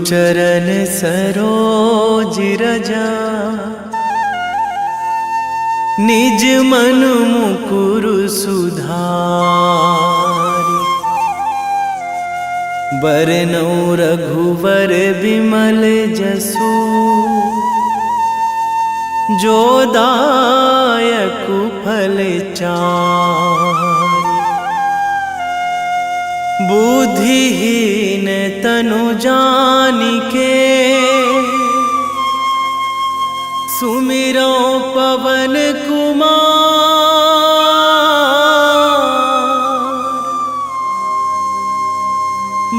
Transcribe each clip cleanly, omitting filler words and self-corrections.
चरण सरोज रजा, निज मन मुकुर सुधारि। बरनौ रघुवर विमल जसु, जो दायक फल चारि। बुद्धिहीन तनु जानिके, सुमिरो पवन कुमार।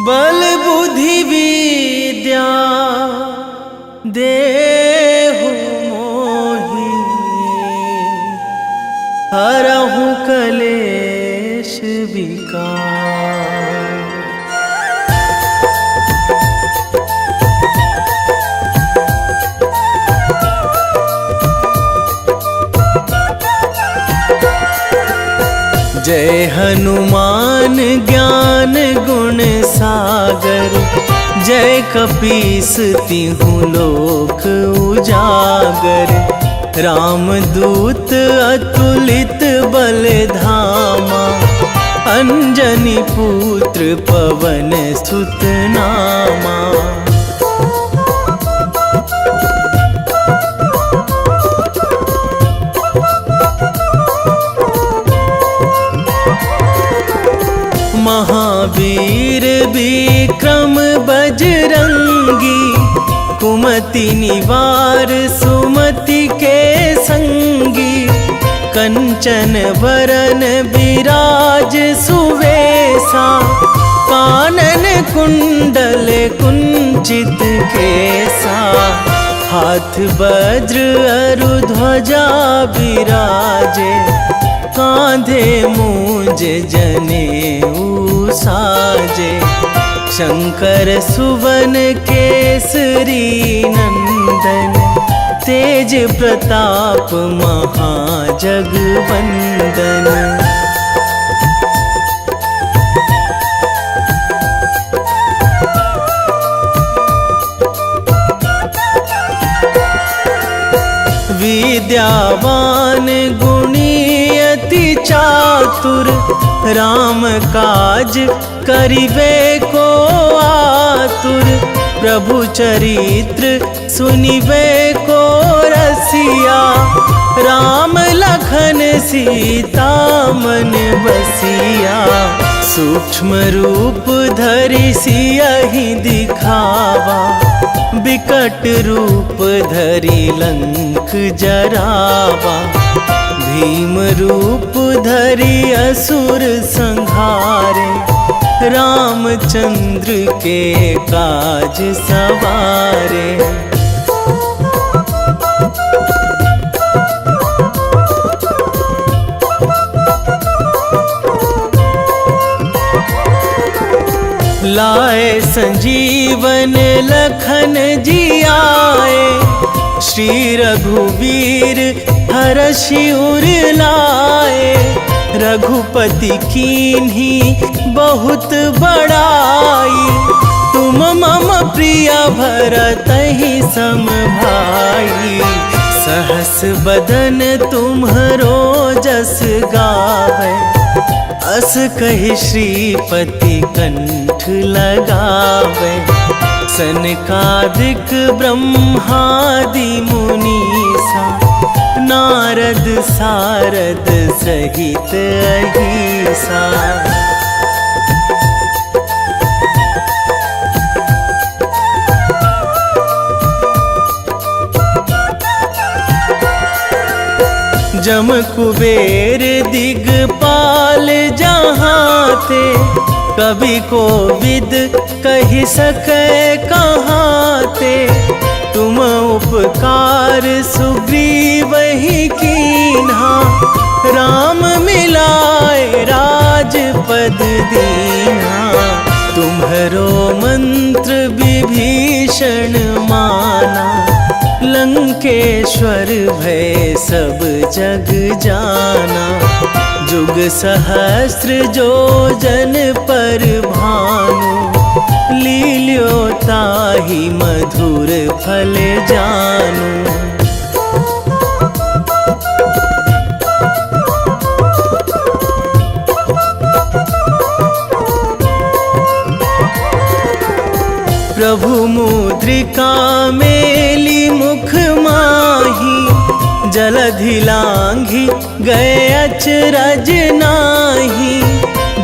बल बुद्धि विद्या देहु मोहि, हरहु कलेश विकार। जय हनुमान ज्ञान गुण सागर, जय कपीस तिहु लोक उजागर। रामदूत अतुलित बल धामा, अंजनी पुत्र पवन सुत नामा। महावीर विक्रम बजरंगी, कुमति निवार सुमति के संगी। कंचन वरन विराज सुवेशा, कानन कुंडल कुंचित केसा। हाथ वज्र अरु ध्वजा विराजे, कांधे मूंज जनेऊ साजे। शंकर सुवन केसरी नंदन, तेज प्रताप महाजगवंदन। विद्यावान गुणी अति चातुर, राम काज करिबे को आतुर। प्रभु चरित्र सुनिबे को रसिया, राम लखन सीता मन बसिया। सूक्ष्म रूप धरि सियहि दिखावा, बिकट रूप धरि लंक जरावा। भीम रूप धरि असुर संहारे, रामचंद्र के काज सवारे। लाए संजीवन लखन जियाए, श्री रघुवीर हरषि उर लाए। रघुपति कीन्ही बहुत बड़ाई, तुम मम प्रिय भरतहि सम भाई। सहस बदन तुम्हरो जस गावै, अस कहि श्रीपति कंठ लगावै। सनकादिक ब्रह्मादि मुनीसा, नारद सारद सहित अहिसा। जम कुबेर दिगपाल जहाँ थे, कवि कोविद कहि सकै कहाँ ते। तुम उपकार सुग्रीवहि कीन्हा, राम मिलाए राजपद दीन्हा। तुम्हरो मंत्र विभीषण माना, लंकेश्वर भय सब जग जाना। जुग सहस्र जो जन पर भानु, लील्यो ताहि मधुर फल जानू। प्रभु मुद्रिका मेली मुख माही, जलधि लांघी गए अचरज नाही।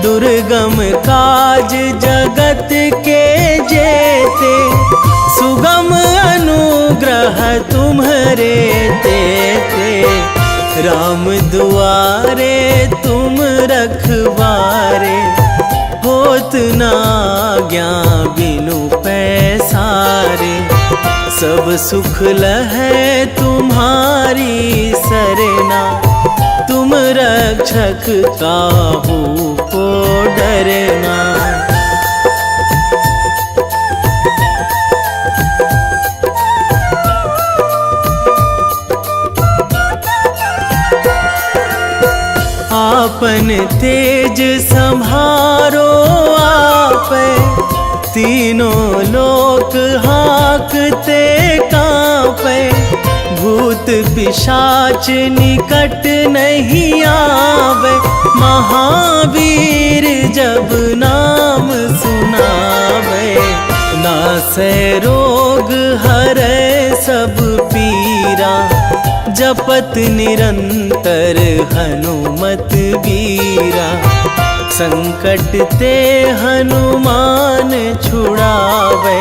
दुर्गम काज जगत के जेते, सुगम अनुग्रह तुम्हरे तेते। राम दुआरे तुम रखवारे, होत ना आज्ञा बिनु पैसारे। सब सुख लहै तुम्हारी सरना, तुम रक्षक काहू को डरना। आपन तेज संभारो आपै, तीनों लोक हाकते कांपै। भूत पिशाच निकट नहीं आवे, महावीर जब नाम सुनावे। नासै रोग हरै सब पीरा, जपत निरंतर हनुमत वीरा। संकट ते हनुमान छुड़ावे,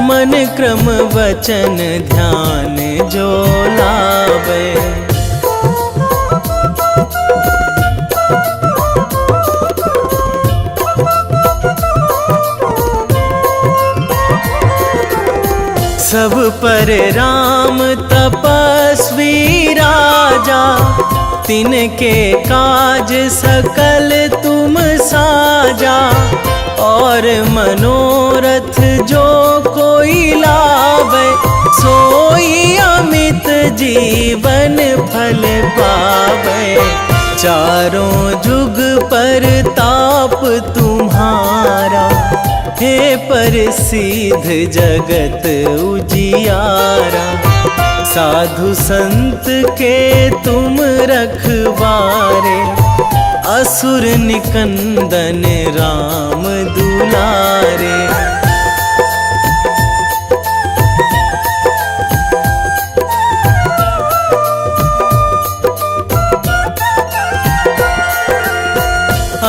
मन क्रम वचन ध्यान जो लावे। सब पर राम तपस्वी राजा, तिनके काज सकल तुम साजा। और मनोरथ जो कोई लावे, सोई अमित जीवन फल पावे। चारों जुग पर ताप तुम्हारा, हे प्रसिद्ध जगत उजियारा। साधु संत के तुम रखवारे, असुर निकंदन राम दुलारे।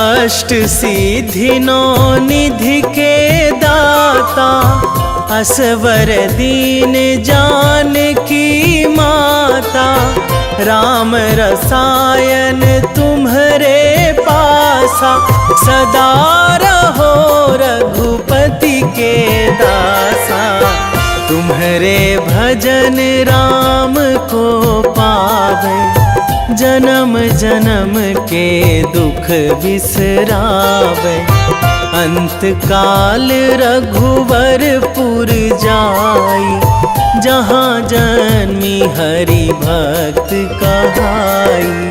अष्ट सिद्धि नौ निधि के दाता, असवर दीन जानकी माता। राम रसायन तुम्हरे पासा, सदा रहो रघुपति के दासा। तुम्हरे भजन राम को पावे, जन्म जन्म के दुख बिसरावे। अंत काल रघुवरपुर जाई, जहाँ जन्मी हरि भक्त कहाई।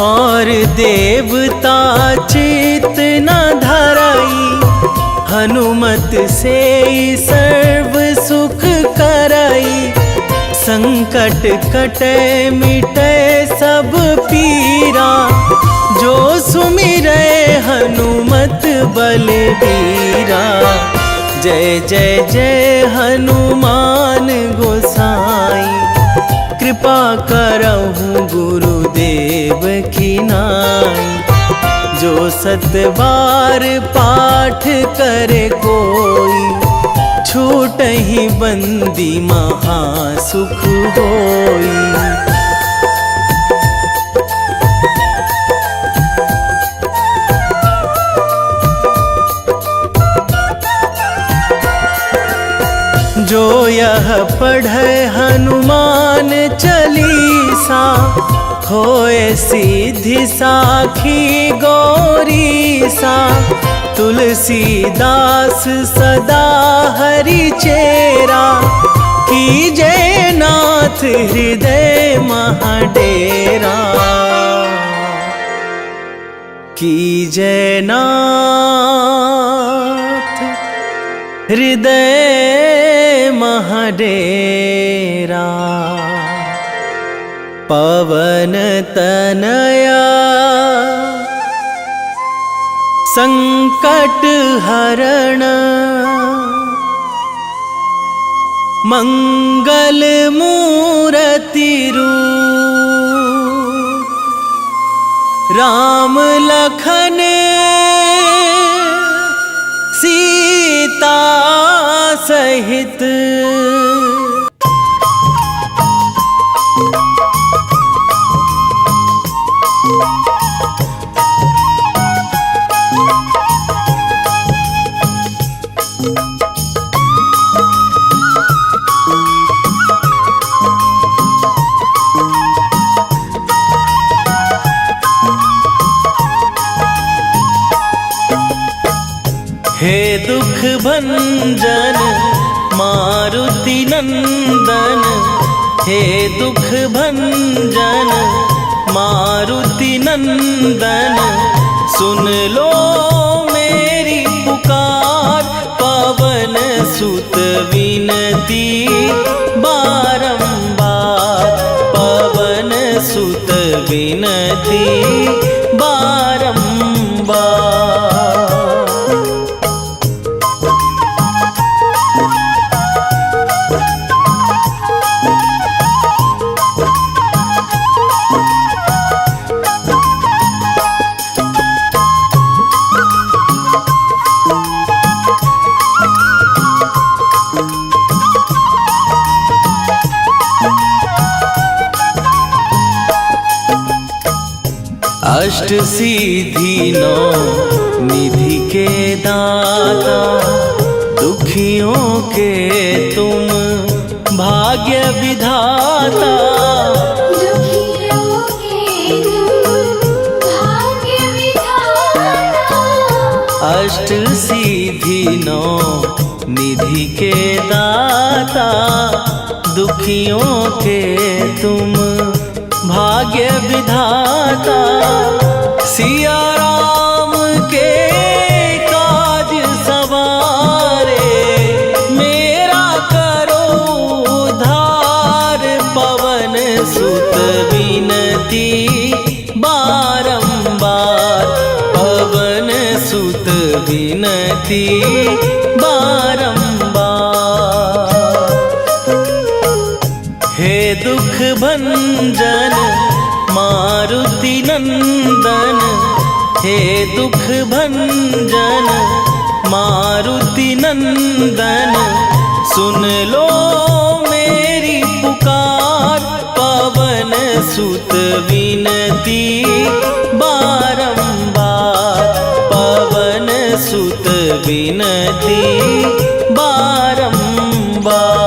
और देवता चित न धरई, हनुमत से सर्व सुख करई। संकट कटे मिटे सब पीरा, जो सुमिरै हनुमत बलबीरा। जय जय जय हनुमान गोसाई, कृपा करहु गुरुदेव की नाई। जो सतबार पाठ करे कोई, छूटहि बंदी महासुख होई। जो यह पढ़े हनुमान चालीसा, होए सीधी साखी गौरीसा। तुलसीदास सदा हरि चेरा, कीजे नाथ हृदय महाडेरा, कीजे नाथ हृदय महाडेरा। पवन तनया संकट हरण, मंगल मूर्ति रूप, राम लखन सीता सहित। हे दुख भंजन मारुति नंदन, हे दुख भंजन मारुति नंदन, सुन लो मेरी पुकार। पवन सुत विनती बारंबार, पवन सुत विनती बारंबार। अष्ट सिद्धि नौ निधि के दाता, दुखियों के तुम भाग्य विधाता। दुखियों के तुम भाग्य विधाता। अष्ट सिद्धि नौ निधि के दाता, दुखियों के तुम भाग्य विधाता। सिया राम के काज सवारे, मेरा करो उद्धार। पवन सुत विनती बारंबार, पवन सुत विनती बारंबार। हे दुख भंजन मारुति नंदन, हे दुख भंजन मारुति नंदन, सुन लो मेरी पुकार। पवन सुत विनती बारंबार, पवन सुत विनती बारंबार।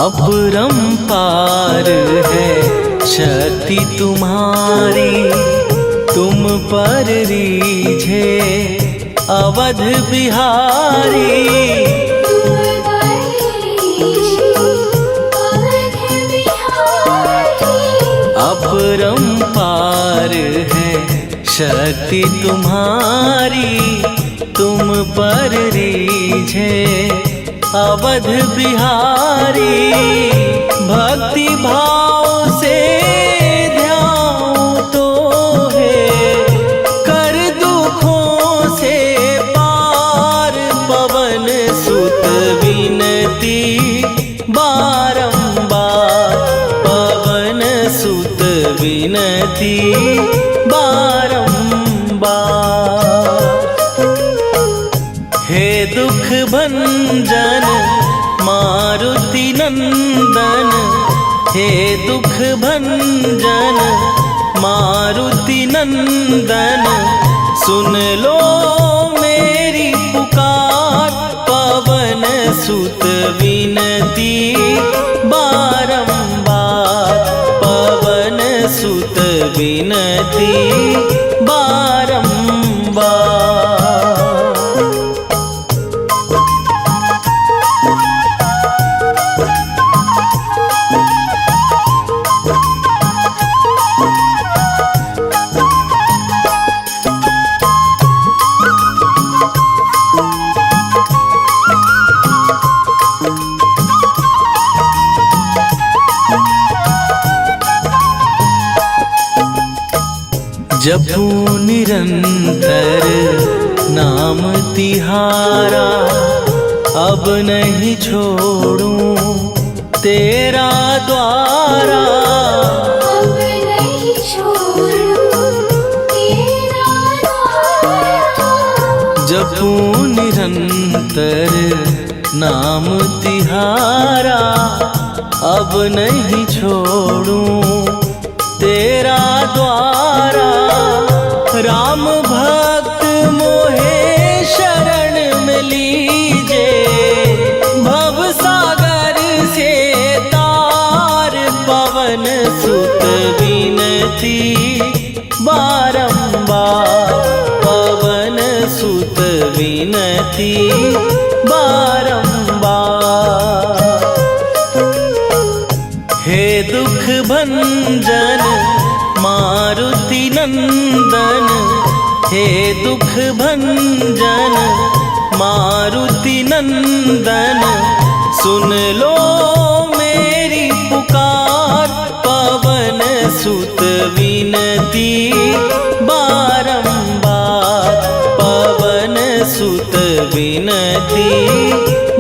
अपरंपार है शक्ति तुम्हारी, तुम पर रीझे अवध बिहारी। तुम पर रीझे अवध बिहारी। अपरंपार है शक्ति तुम्हारी, तुम पर रीझे अवध बिहारी। भक्ति भाव से ध्यान तो है, कर दुखों से पार। पवन सुत विनती बारंबार, पवन सुत विनती बारंबार। हे दुख भंजन मारुति नंदन, हे दुख भंजन मारुति नंदन, सुन लो मेरी पुकार। पवन सुत विनती बारंबार, पवन सुत विनती बारंबार। जपू निरंतर नाम तिहारा, अब नहीं छोड़ूं तेरा द्वारा। अब नहीं छोड़ूं तेरा द्वारा। जपू निरंतर नाम तिहारा, अब नहीं छोड़ूं तेरा द्वारा। राम भक्त मोहे शरण में लीजे, भव सागर से तार। पवन सुत विनती बारंबार, पवन सुत विनती बारंबार। हे दुख भंजन मारुति नंदन, हे दुख भंजन मारुति नंदन, सुन लो मेरी पुकार। पवन सुत विनती बारंबार, पवन सुत विनती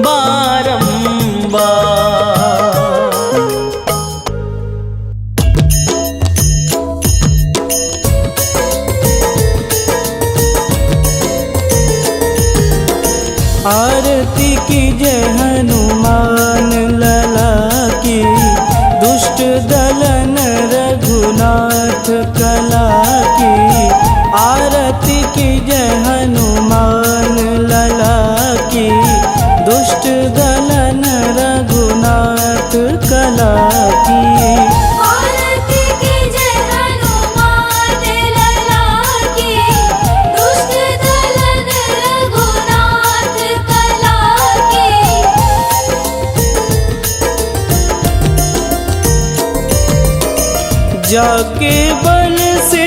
बारंबार। आरती की जय हनुमान लला की, दुष्ट दलन रघुनाथ कला की। आरती की जय हनुमान लला की, दुष्ट दलन रघुनाथ कला की। आरती की जय हनुमान लला की, दुष्ट दलन रघुनाथ कला की। जाके बल से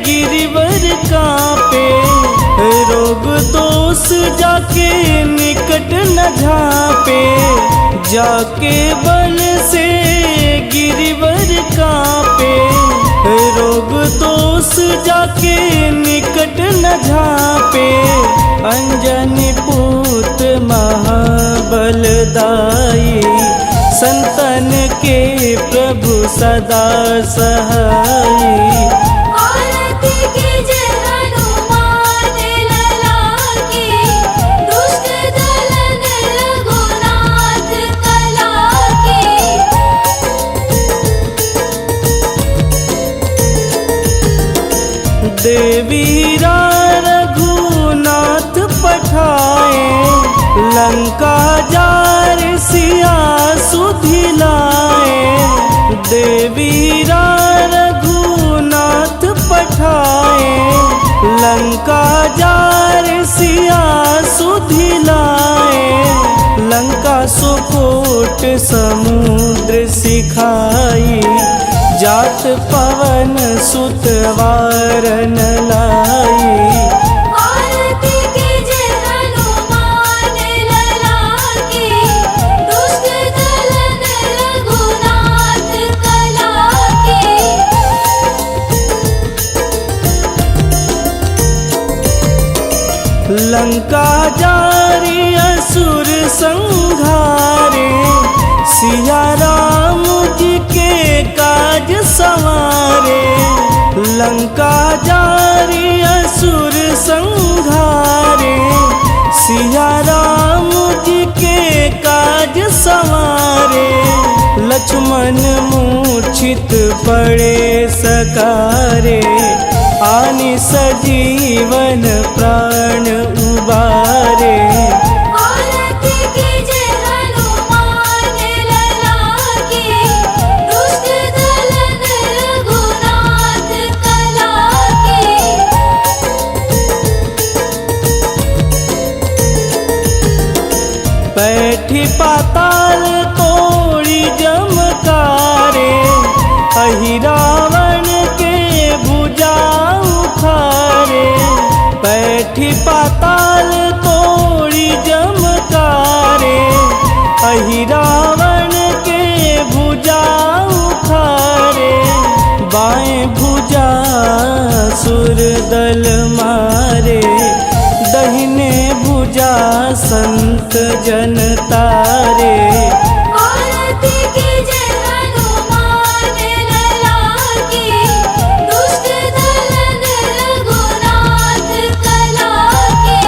गिरिवर कांपे, रोग दोष जाके निकट न झांपे। जाके बल से गिरिवर कांपे, रोग दोष जाके निकट न झांपे। अंजनी पूत महाबलदाई, संतन के प्रभु सदा सहाई। आरती की जय हनुमान लला की, दुष्ट दलन रघुनाथ कला की। देवी रघुनाथ पठाए, लंका जार सिया सुधिलाए। देवी रघुनाथ पठाए, लंका जार सिया सुधिलाए। लंका सुकोट समुद्र सिखाई, जात पवन सुत वारन लाई। आरती की जय हनुमान लला की, दुष्ट दलन रघुनाथ कला की। लंका जारी असुर संघारे, सिया राम जी के काज संवारे। लंका जारी असुर संघारे, सिया राम जी के काज संवारे। लक्ष्मण लक्ष्मण मूर्छित पड़े सकारे, आनि सजीवन प्राण उबारे। आरती कीजे हनुमान लला की, दुष्ट दलन रघुनाथ कला की। बैठी पाताल तोड़ी जमकारे, अहि रावण के भुजा उखारे। बैठी पाताल तोड़ी जमकारे, अहि रावण के भुजा उखारे। बाएं भुजा सुर दल मारे, दहिने भुजा संत जन तारे। आरती कीजे हनुमान लला की, दुष्ट दलन रघुनाथ कला की।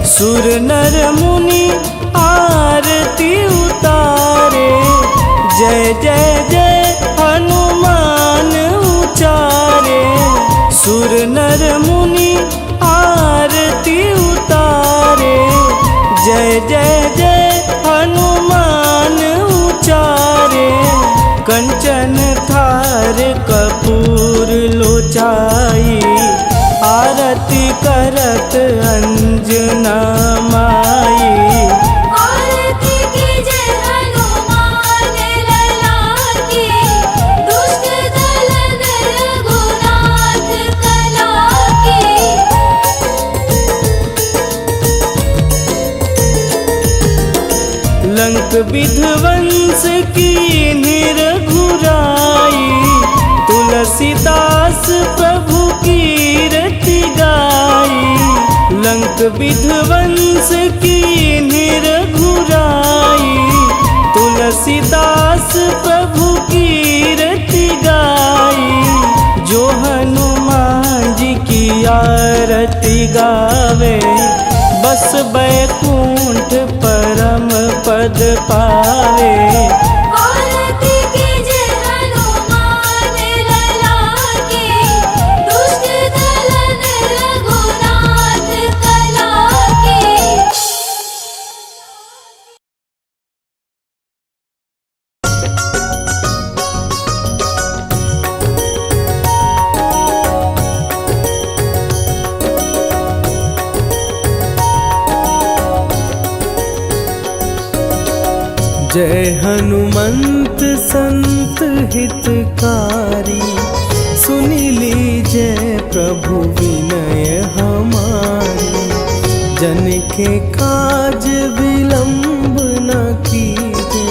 सुर नर मुनि आरती उतारे, जय जय जय हनुमान उचारे। सुर नर मुनि आरती उतारे, जय जय जय हनुमान उचारे। कंचन थार कपूर लोचाई, आरती करत अंजना माई। आरती कीजे हनुमान लला की, दुष्ट दलन रघुनाथ कला की। लंक विध्वंस की निरघुराई, तुलसीदास प्रभु कीरति गाई। लंक विध्वंस की निरघुराई, तुलसीदास प्रभु कीरति गाई। जो हनुमान जी की आरती गावे, बस बैकुंठ परम पद पावे। आरती कीजे हनुमान लला की, दुष्ट दलन रघुनाथ कला की। जय हनुमंत संत हितकारी, सुनि लीजय प्रभु विनय हमारी। जन के काज विलंब न कीजे,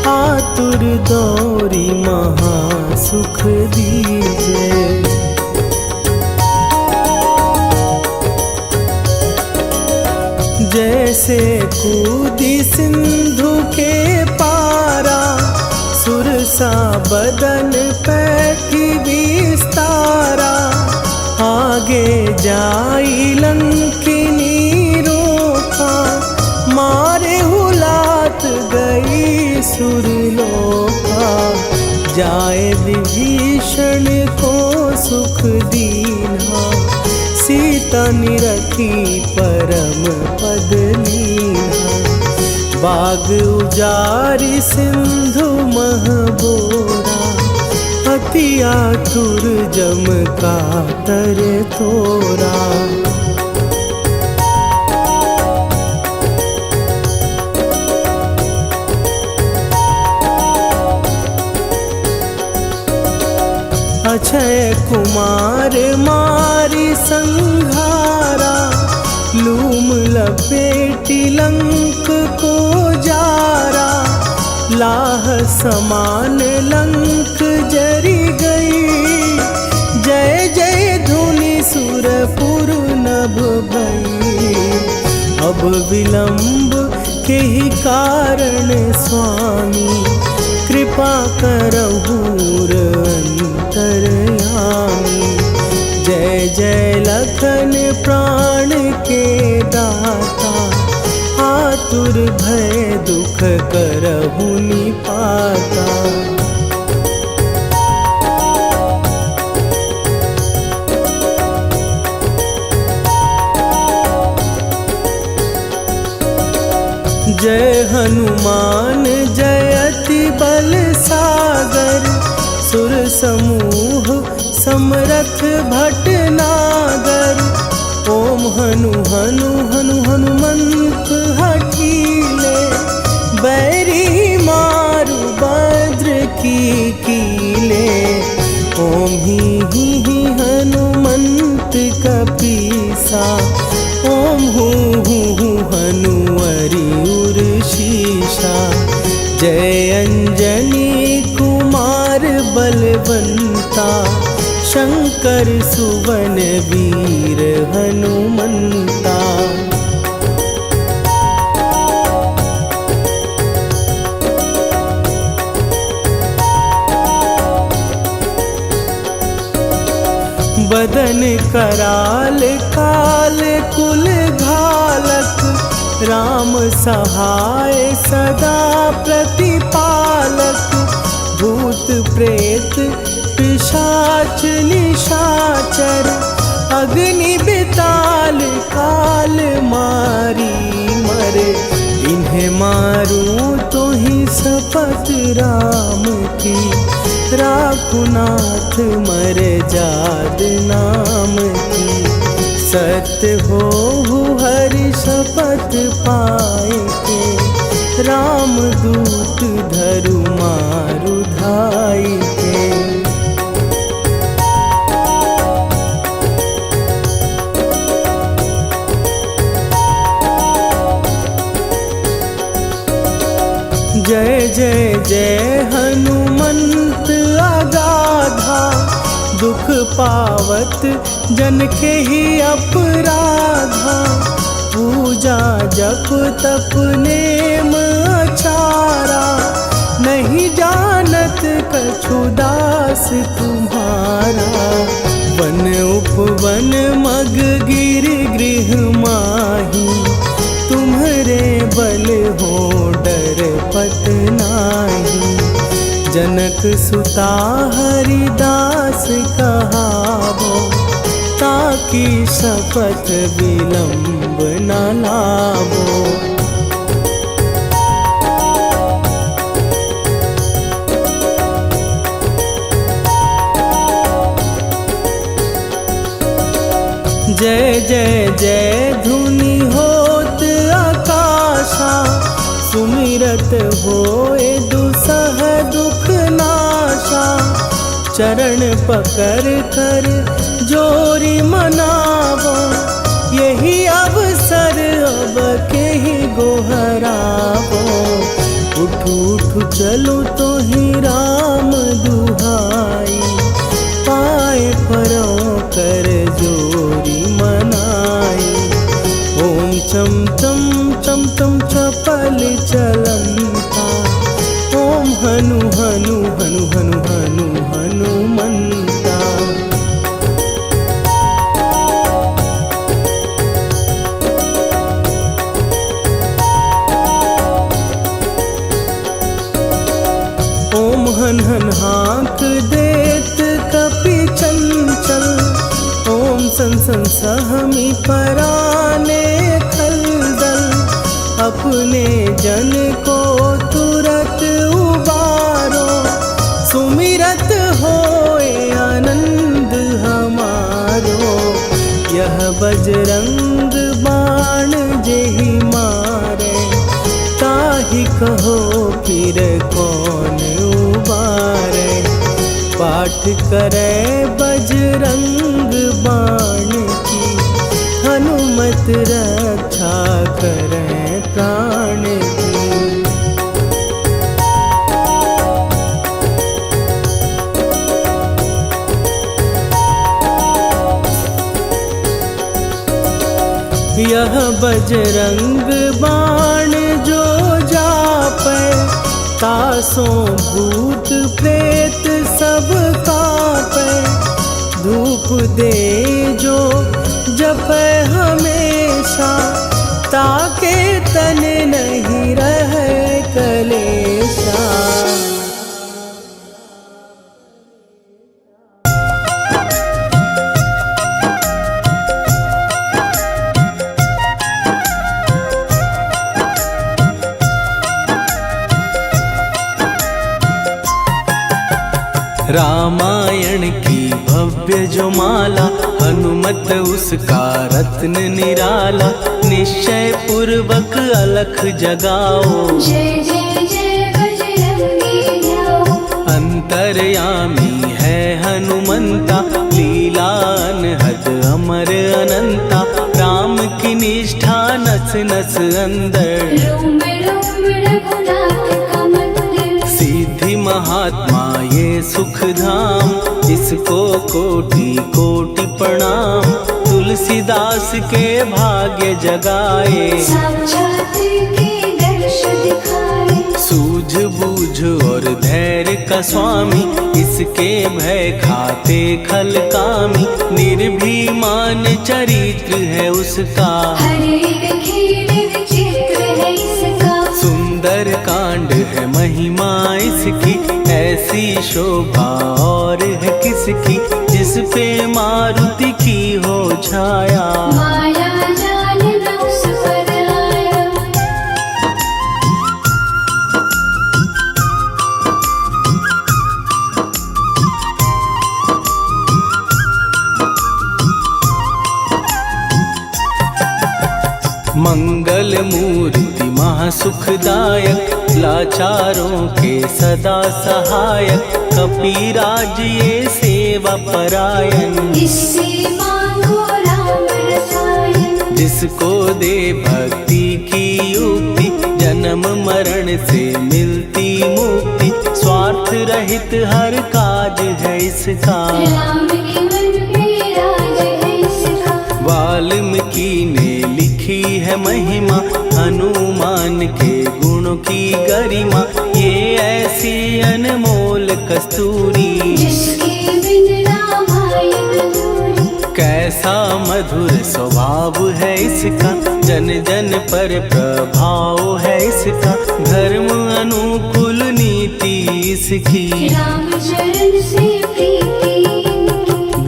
आतुर दौरी महा सुख दीजे। जैसे कूदी सिंधु के पारा, सुरसा बदन पैठी विस्तारा। आगे जाई लंकिनी रोका, मारे हुलात गई सुरलोका। जाए विभीषण को सुख दीना, सीता निरखी परम पद लीना। बाग उजारी सिंधु महबोरा, अति आतुर जम कातर तोरा। अक्षय कुमार मारी संघारा, लूम लपेटी लंक को जारा। लाह समान लंक जरी गई, जय जय धुनि सुरपुर नभ भई। अब विलंब के ही कारण स्वामी, कृपा करहु अंतरयामी। जय जय लखन प्राण के दाता, दुख करहु निपाता। जय हनुमान जयति बल सागर, सुर समूह समरथ भटनागर। ओम हनु हनु हनु हनुमंत हठीले, बैरी मारु भद्र की कीले। ओम ही हनुमंत कपीसा, ओम हूँ हनुवरि उर शीशा। जय अंजनी कुमार बलवंता, शंकर सुवन वीर हनुमंता। बदन कराल काल कुल घालक, राम सहाय सदा प्रतिपालक। भूत प्रेत पिशाच निशाचर, अग्नि बिताल काल मारी मरे। इन्हें मारूं तो ही शपथ राम की, राखुनाथ मर जाद नाम की। सत्य हो हरि शपथ पाए के, राम दूत धरु मारु धाई के। जय जय जय हनुमंत अगाधा, दुख पावत जन के ही अपराधा। पूजा जप तप नेम आचारा, नहीं जानत कछु दास तुम्हारा। वन उपवन मग गिर गृह माही, तुम्हरे बल हो डर पत नाही। जनक सुता हरिदास कहावो, ताकि शपथ विलंब न लावो। जय जय जय धुनि होत आकाशा, सुमिरत होए दुसह दुख नाशा। चरण पकड़ कर जोरी मनावो, यही अवसर अब के ही गोहरावो। उठू उठू चलो तो ही राम दुहाई, पाए परों कर जोरी मनाई। ओम चम चम चम चम चपल चलंता, ओम हनु हनु हनु हनु हनु हनुमंता। ओम हन हन हाँक देत कपि चंचल, ओम सन सन सहमी पराने खलदल। अपने जन को तुरत उबारो, सुमिरत होए आनंद हमारो। यह बजरंग बाण जेहि मारे, ताहि कहो फिर कौन उबारे। पाठ करे बजरंग बाण की, हनुमत रक्षा करे प्राण की। यह बजरंग बाण जो जापै, तासों भूत प्रेत सब कापै। धूप दे जो जपै हमेशा, ताके तन नहीं रहे रामायण की भव्य जो माला, हनुमत उसका रत्न निराला। निश्चय पूर्वक अलख जगाओ, जय जय जय बजरंगी ध्याओ। अंतर्यामी है हनुमंता, लीला अनहद अमर अनंता। राम की निष्ठा नस नस अंदर, रोम रोम रघुनाथ का मंदिर। सिद्धि महात्मा ये सुख धाम, इसको कोटि कोटि प्रणाम। तुलसीदास के भाग्य जगाए, साक्षात के दर्श दिखाए। सूझ बूझ और धैर्य का स्वामी, इसके भय खाते खल कामी। निर्भीमान चरित्र है उसका, हर एक खेल विचित्र है इसका। सुंदर कांड है महिमा इसकी, ऐसी शोभा और है किसकी। जिस पे मारुति की हो छाया, माया जाल न उस पर आया। मंगल मूर्ति महासुखदायक, लाचारों के सदा सहायक। कपिराज ये सेवा परायण, इससे मांगो राम रसायन। जिसको दे भक्ति की युक्ति, जन्म मरण से मिलती मुक्ति। स्वार्थ रहित हर काज है इसका, राम के मन में राज है इसका। वाल्मीकि ने लिखी है महिमा, हनुमान के गुणों की गरिमा। ये ऐसी अनमोल कस्तूरी, जिसके बिन रामायण अधूरी। कैसा मधुर स्वभाव है इसका, जन जन पर प्रभाव है इसका। धर्म अनुकूल नीति इसकी, राम चरण से प्रीति।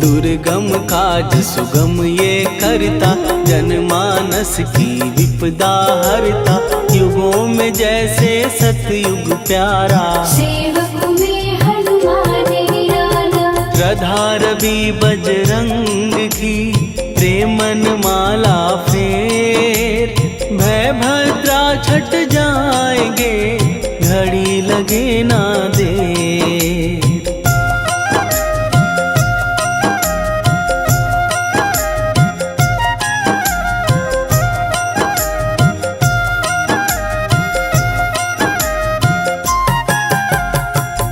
दुर्गम काज सुगम ये करता, जनमानस की विपदा हरता। युगों में जैसे सतयुग प्यारा, सेवक में हनुमान निराला। श्रद्धा रवि बजरंग की, प्रेमन माला फेर। भय भद्रा छट जाएंगे, घड़ी लगे ना देर।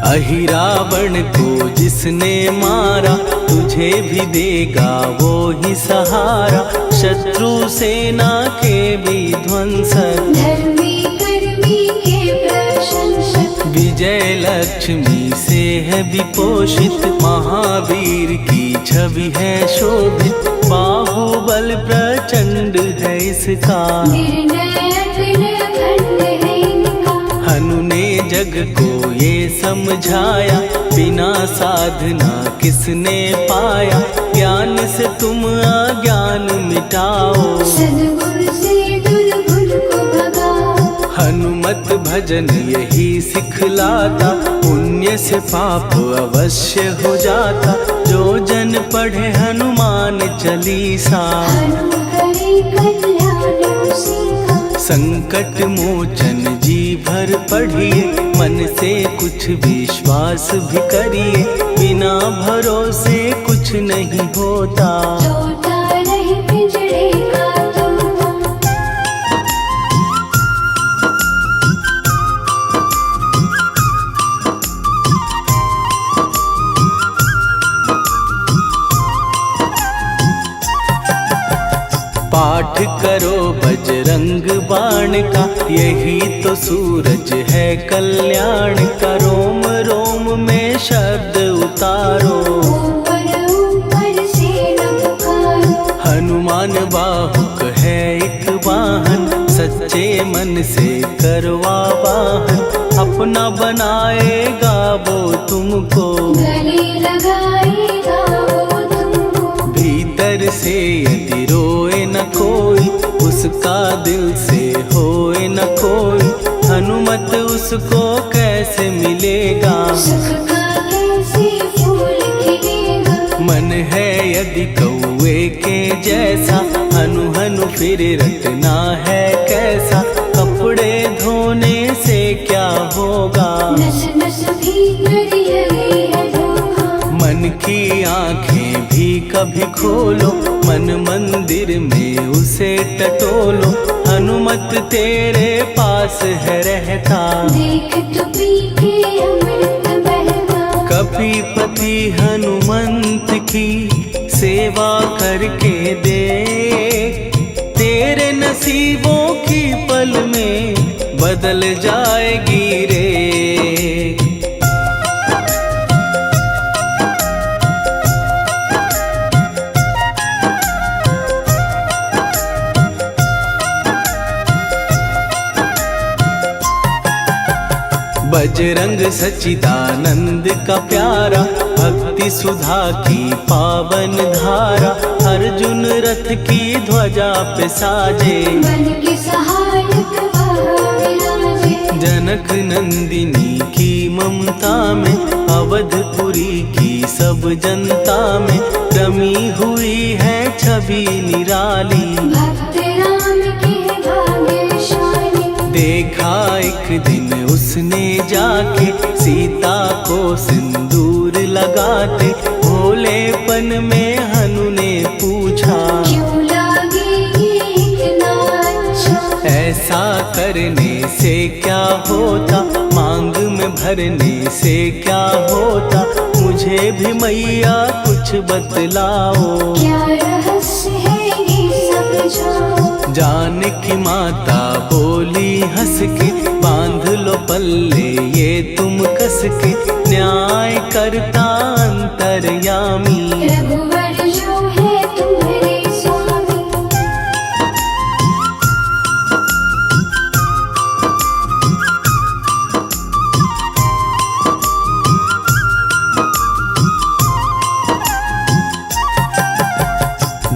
अहिरावण को जिसने मारा, तुझे भी देगा वो ही सहारा। शत्रु सेना के विध्वंसक, धर्मी कर्मी के प्रशंसक। विजय लक्ष्मी से है विपोषित। महावीर की छवि है शोभित, बाहुबल प्रचंड है इसका। निर्णय अखंड है इनका। हनु ने जग को ये समझाया, बिना साधना किसने पाया। ज्ञान से तुम अज्ञान मिटाओ, सद्गुरु से दुर्गुण को भगाओ। हनुमत भजन यही सिखलाता, पुण्य से पाप अवश्य हो जाता। जो जन पढ़े हनुमान चालीसा, हनु करे कल्याण उसी का। संकट मोचन जी भर पढ़िए, मन से कुछ विश्वास भी करिए। बिना भरोसे कुछ नहीं होता, तोता रहे पिंजरे का तोता। पाठ करो बजरंग बाण का, यही तो सूरज है कल्याण का। रोम रोम में शब्द उतारो, ऊपर ऊपर से न पुकारो। हनुमान बाहुक है एक वाहन, सच्चे मन से करवा वाहन। अपना बनाएगा वो तुमको, गले लगाएगा वो तुमको। भीतर से यदि रोए न कोई, उसका दिल से होए न कोई। हनुमत उसको कैसे मिलेगा, सुख का कैसे यदि कौए के जैसा, हनु हनु फिर रटना है कैसा। कपड़े धोने से क्या होगा, नस नस भीतर यही है धोखा। मन की आंखें भी कभी खोलो, मन मंदिर में उसे टटोलो। हनुमत तेरे पास है रहता, देख तो पी के अमृत बहता। कपीपति हनुमंत की सेवा करके दे, तेरे नसीबों की पल में बदल जाएगी रे। बजरंग सच्चिदानंद का प्यारा, भक्ति सुधा की पावन धारा। अर्जुन रथ की ध्वजा पे साजे, बन के सहायक वहाँ विराजे। जनक नंदिनी की ममता में, अवधपुरी की सब जनता में रमी हुई है छवि निराली। भक्त राम के भाग्यशाली, देखा एक दिन उसने जाके सीता को सिंदूर लगाते। भोलेपन में हनु ने पूछा, क्यों लागे ये इतना अच्छा। ऐसा करने से क्या होता, मांग में भरने से क्या होता। मुझे भी मैया कुछ बतलाओ, क्या रहस्य है ये सब जाओ। जानकी माता बोली हंस के, बांध लो पल्ले ये तुम कस के। न्याय करता अंतर्यामी, रघुवर जो है तुम्हारे स्वामी।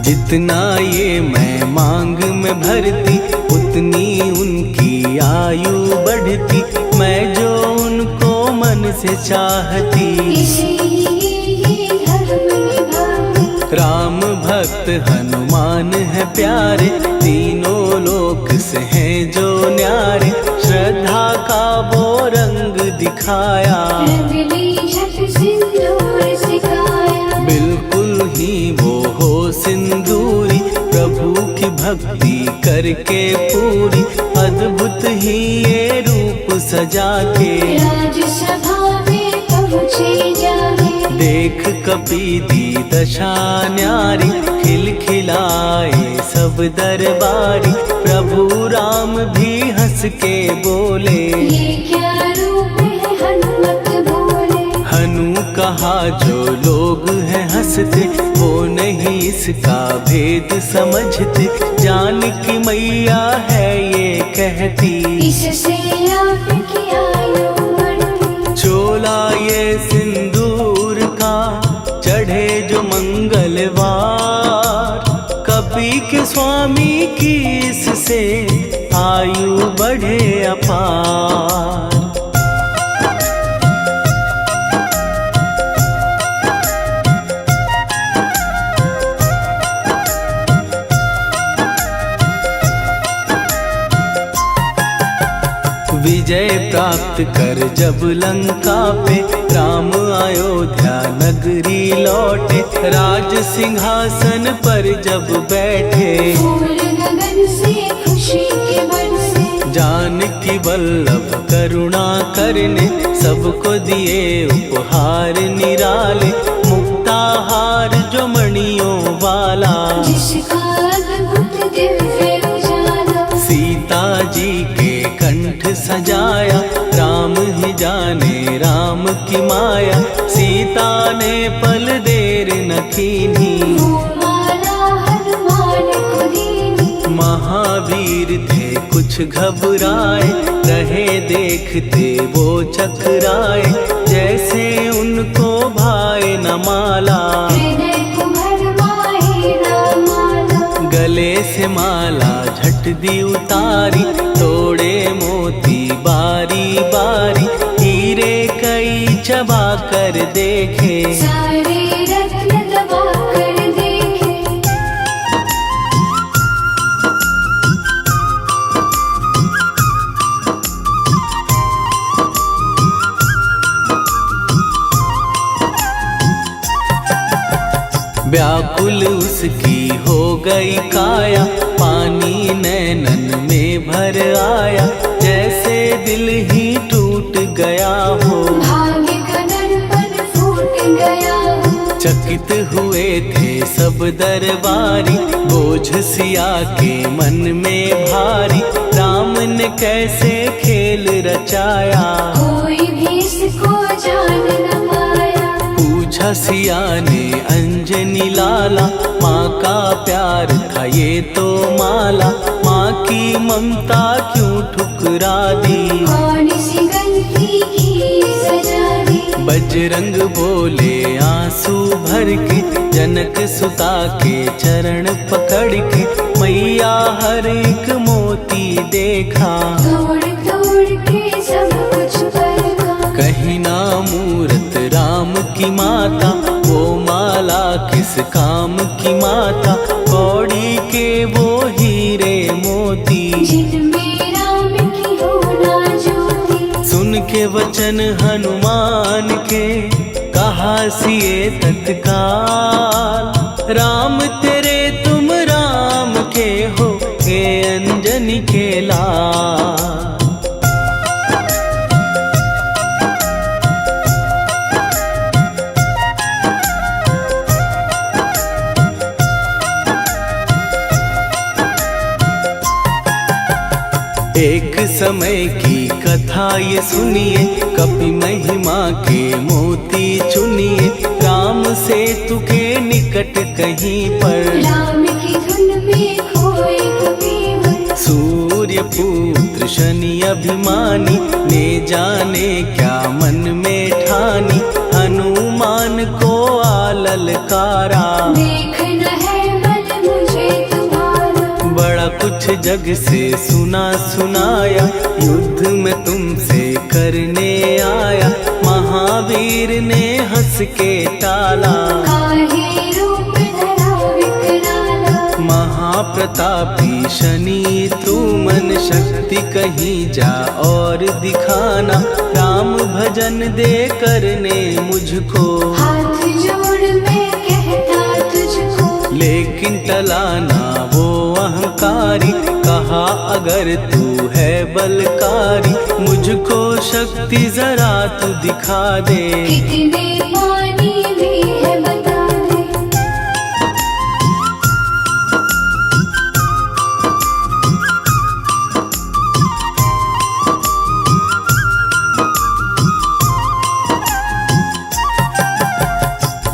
जितना ये मैं मांग में भरती, उतनी उनकी आयु बढ़ती। मैं जो उनको मन से चाहती, इसीलिए धर्म निभाती। राम भक्त हनुमान है प्यारे, तीनों लोक से हैं जो न्यारे। श्रद्धा का वो रंग दिखाया, रंगली झट सिंदूर सिखाया। बिल्कुल ही वो हो सिंदूरी, प्रभु की भक्ति करके पूरी। अद्भुत ही ये रूप सजा के, राजसभा में पहुँचे जाके। देख कपीदी दशा न्यारी, खिलखिलाए सब दरबारी। प्रभु राम भी हंस के बोले, ये क्या रूप है हनुमत बोले। हनु कहा जो लोग हैं हंसते, वो नहीं इसका भेद समझते। जानकी मैया है ये कहती, इससे आपकी आयु बढ़ती। चोला ये सिंदूर का चढ़े जो मंगलवार। कपी के स्वामी की इससे आयु बढ़े अपार। विजय प्राप्त कर जब लंका पे, राम अयोध्या नगरी लौटे। राज सिंहासन पर जब बैठे, फूल गगन से खुशी के बरसे। जानकी वल्लभ करुणा करने, सबको दिए उपहार निराले। मुक्ताहार जो मणियों वाला, जिसका अद्भुत दिव्य उजाला। सीता जी के कंठ सजाया। राम ही जाने राम की माया, सीता ने पल देर न कीन्ही। वो माला हनुमान को दीनी। महावीर थे कुछ घबराए, रहे देखते वो चकराए। जैसे उनको भाए न माला, हृदय को भरमाए रामाला। गले से माला झट दी उतारी। तोड़े मोती बारी बारी, हीरे कई चबा कर देखे। सारे रत्न दबा कर व्याकुल उसकी हो गई काया, पानी नैनन में भर आया, जैसे दिल ही टूट गया हो। भाग्य का दर्पण फूट गया हो। चकित हुए थे सब दरबारी, बोझ सिया के मन में भारी, राम ने कैसे खेल रचाया, कोई भी इसको जान न पाया। पूछा सिया ने अंजनी लाला, माँ का प्यार था ये तो माला, माँ की ममता क्यों ठुकरा दी, कौन सी गलती की सजा दी। बजरंग बोले आंसू भर के, जनक सुता के चरण पकड़ के, मैया हर एक मोती देखा, तोड़ तोड़ के सब कुछ परखा। कहीं ना मूरत राम की माता, वो माला किस काम की माता, कौड़ी के वो हीरे मोती, जिनमें राम की हो ना ज्योति। सुन के वचन हनुमान के, कहा सिए तत्काल, राम तेरे तुम राम के हो, हे अंजनी के लाल। एक समय की कथा ये सुनिए, कपि महिमा के मोती चुनिए, राम सेतु के निकट कहीं पर, राम की धुन में खोए कबीर। सूर्य पुत्र शनि अभिमानी, ने जाने क्या मन में ठानी, हनुमान को आललकारा, देखना है बल मुझे तुम्हारा। बड़ा कुछ जग से सुना सुनाया, युद्ध में तुमसे करने आया, महावीर ने हंस के टाला, काहे रूप धरा विकराला। महाप्रतापी शनि तू मन शक्ति कहीं जा और दिखाना, राम भजन दे करने मुझको, हाथ जोड़ मैं कहता तुझको। लेकिन टलाना वो अहंकारी, कहा अगर तू है बलकारी, मुझको शक्ति जरा तू दिखा दे, कितने पानी में है बता दे।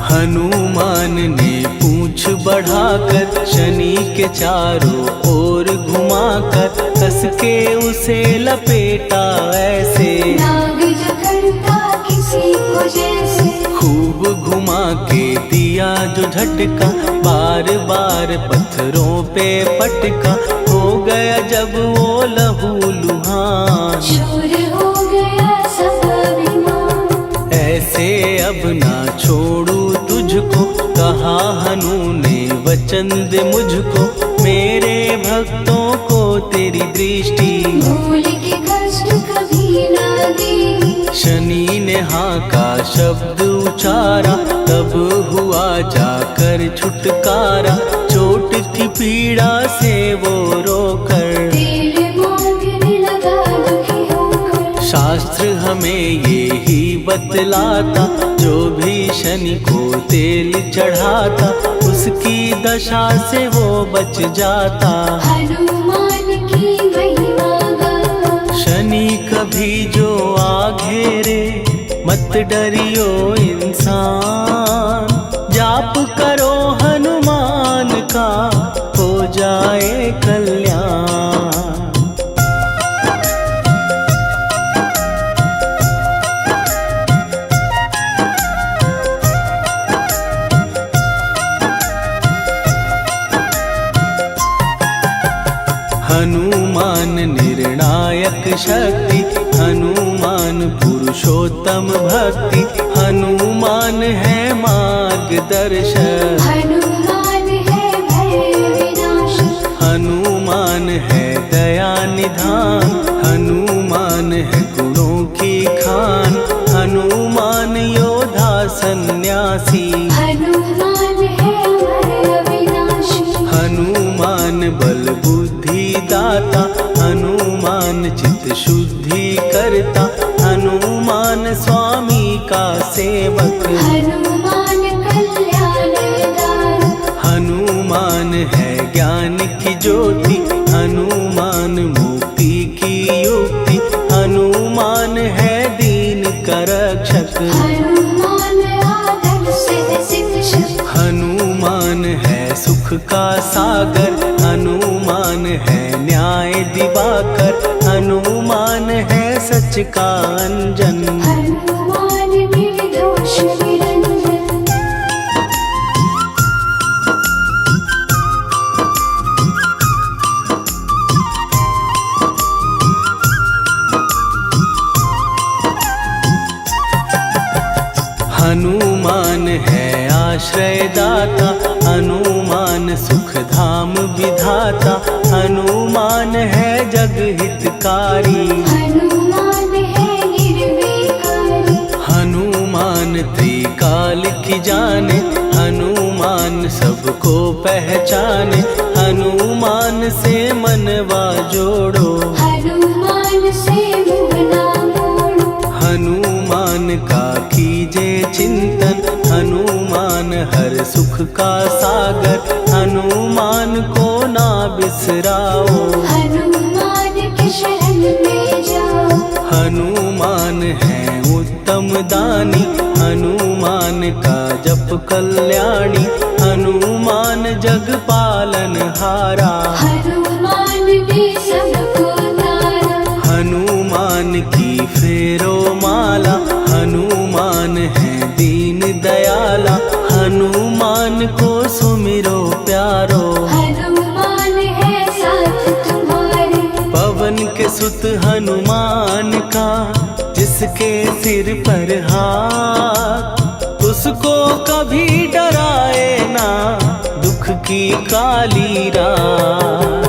हनुमान ने पूंछ बढ़ाकर, शनि के चारों ओर घुमाकर, कस के उसे लपेटा ऐसे, नाग जो करता किसी को जैसे। खूब घुमा के दिया जो झटका, बार बार पत्थरों पे पटका, हो गया जब वो लहू लुहान, चूर हो गया सब अभिमान। ऐसे अब ना छोड़ू तुझको, कहा हनु ने वचन दे मुझको, मेरे भक्तों को तेरी दृष्टि, भूल के कष्ट कभी ना देगी। शनि ने हाँ का शब्द उचारा, तब हुआ जाकर छुटकारा, चोट की पीड़ा से वो रोकर, तेल मांगने लगा दुखी होकर। शास्त्र हमें ये ही बतलाता, जो भी शनि को तेल चढ़ाता, उसकी दशा से वो बच जाता, हनुमान की महिमा गाता। शनि कभी जो आ घेरे, मत डरियो इंसान, जाप करो हनुमान का, हो जाए कल्याण। हनुमान निर्णायक शक्ति, हनुमान पुरुषोत्तम भक्ति, हनुमान है मार्गदर्शक, हनुमान है भय विनाशक। हनुमान है दया निधान, हनुमान है गुणों की खान, हनुमान योद्धा सन्यासी, हनुमान है सुख का सागर, हनुमान है न्याय दिवाकर, हनुमान है सच का अंजन। हनुमान निर्दोष निरंजन। हनुमान है आश्रय दाता, हनुमान सुख धाम विधाता, हनुमान है जग हितकारी। हनुमान है निर्विकारी। हनुमान त्रिकाल की जाने, हनुमान सबको पहचाने, हनुमान से मनवा जोड़ो, हनुमान से मुँह ना मोड़ो। हनुमान का कीजे चिंतन, हनुमान हर सुख का सागर, हनुमान को ना बिसराओ, हनुमान के शरण में जाओ। हनुमान है उत्तम दानी, हनुमान का जप कल्याणी, हनुमान जग पालन हारा। हनुमान ने सबको तारा। हनुमान की फेरो माला, हनुमान है दीन दयाला, हनुमान को सुमिरो प्यारो। हनुमान है साथ तुम्हारे। पवन के सुत हनुमान का, जिसके सिर पर हाथ, उसको कभी डराए ना दुख की काली रात।